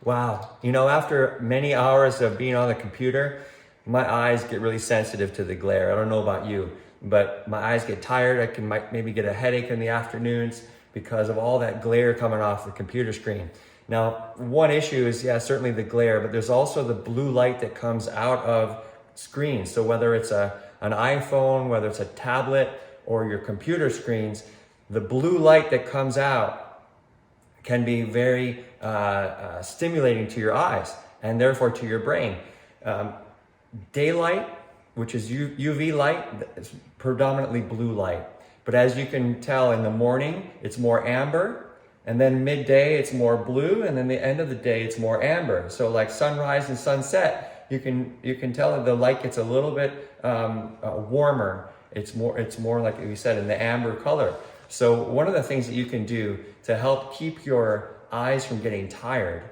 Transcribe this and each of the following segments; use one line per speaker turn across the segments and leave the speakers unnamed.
Wow. You know, after many hours of being on the computer, my eyes get really sensitive to the glare. I don't know about you, but my eyes get tired. I can maybe get a headache in the afternoons because of all that glare coming off the computer screen. Now, one issue is, yeah, certainly the glare, but there's also the blue light that comes out of screens. So whether it's an iPhone, whether it's a tablet or your computer screens, the blue light that comes out can be very stimulating to your eyes and therefore to your brain. Daylight, which is UV light, is predominantly blue light. But as you can tell, in the morning, it's more amber, and then midday, it's more blue, and then the end of the day, it's more amber. So like sunrise and sunset, you can tell that the light gets a little bit warmer. It's more like we said, in the amber color. So one of the things that you can do to help keep your eyes from getting tired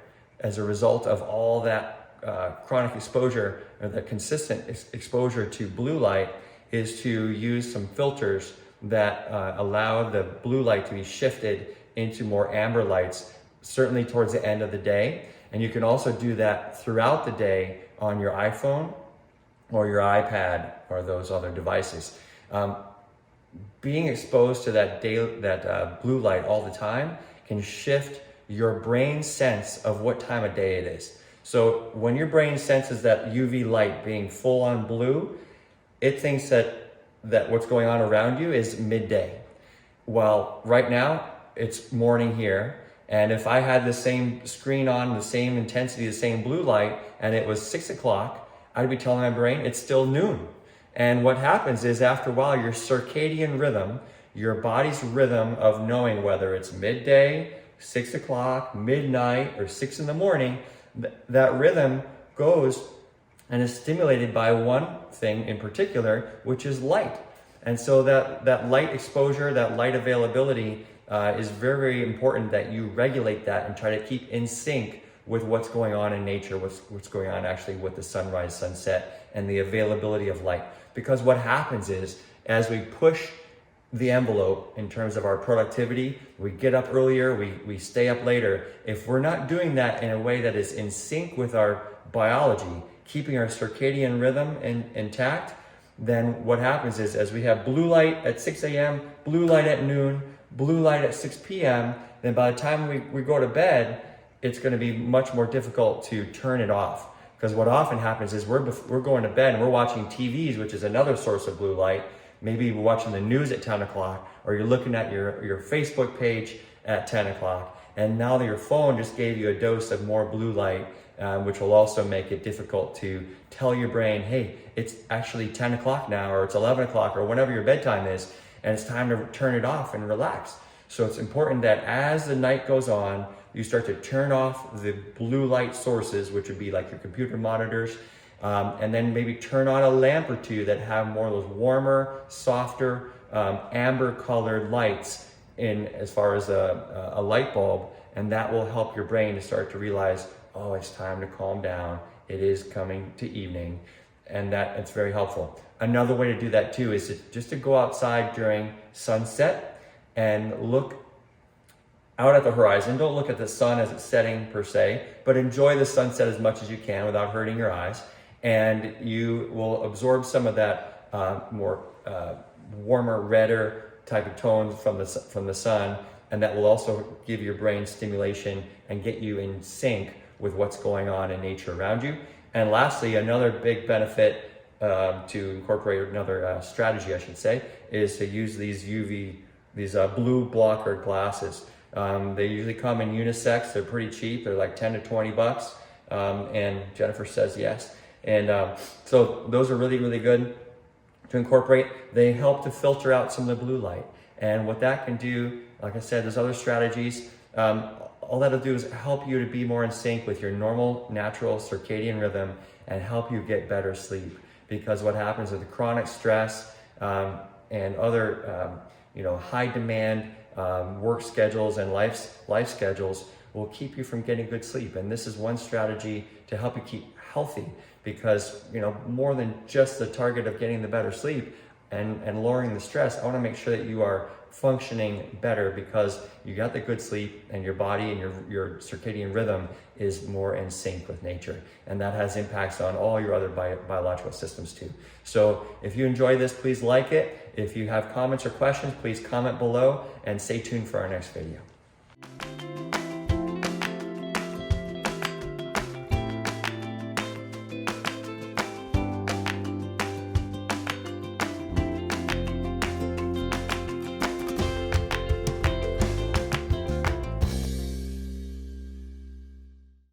as a result of all that chronic exposure or the consistent exposure to blue light is to use some filters that allow the blue light to be shifted into more amber lights, certainly towards the end of the day. And you can also do that throughout the day on your iPhone or your iPad or those other devices. Being exposed to that blue light all the time can shift your brain's sense of what time of day it is. So when your brain senses that UV light being full on blue, it thinks that what's going on around you is midday. Well, right now it's morning here, and if I had the same screen on, the same intensity, the same blue light, and it was 6 o'clock, I'd be telling my brain it's still noon. And what happens is, after a while, your circadian rhythm, your body's rhythm of knowing whether it's midday, 6 o'clock, midnight, or 6 in the morning, that rhythm goes and is stimulated by one thing in particular, which is light. And so that light exposure, that light availability is very, very important that you regulate that and try to keep in sync with what's going on in nature, what's going on actually with the sunrise, sunset, and the availability of light. Because what happens is, as we push the envelope in terms of our productivity, we get up earlier, we stay up later. If we're not doing that in a way that is in sync with our biology, keeping our circadian rhythm intact, then what happens is, as we have blue light at 6 a.m., blue light at noon, blue light at 6 p.m., then by the time we go to bed, it's going to be much more difficult to turn it off. Because what often happens is we're going to bed and we're watching TVs, which is another source of blue light. Maybe you're watching the news at 10 o'clock, or you're looking at your Facebook page at 10 o'clock. And now that your phone just gave you a dose of more blue light, which will also make it difficult to tell your brain, hey, it's actually 10 o'clock now, or it's 11 o'clock, or whenever your bedtime is, and it's time to turn it off and relax. So it's important that as the night goes on, you start to turn off the blue light sources, which would be like your computer monitors, and then maybe turn on a lamp or two that have more of those warmer, softer, amber colored lights in as far as a light bulb, and that will help your brain to start to realize, oh, it's time to calm down. It is coming to evening, and that it's very helpful. Another way to do that too is just to go outside during sunset and look out at the horizon. Don't look at the sun as it's setting per se, but enjoy the sunset as much as you can without hurting your eyes. And you will absorb some of that more warmer, redder type of tones from the sun, and that will also give your brain stimulation and get you in sync with what's going on in nature around you. And lastly, another big benefit to incorporate, another strategy I should say, is to use these blue blocker glasses. They usually come in unisex. They're pretty cheap. They're like 10 to 20 bucks. And Jennifer says yes. And so those are really, really good to incorporate. They help to filter out some of the blue light. And what that can do, like I said, there's other strategies. All that'll do is help you to be more in sync with your normal, natural circadian rhythm and help you get better sleep. Because what happens with the chronic stress and other high demand work schedules and life schedules will keep you from getting good sleep. And this is one strategy to help you keep healthy, because more than just the target of getting the better sleep, and lowering the stress, I want to make sure that you are functioning better because you got the good sleep and your body and your circadian rhythm is more in sync with nature. And that has impacts on all your other biological systems too. So if you enjoy this, please like it. If you have comments or questions, please comment below and stay tuned for our next video.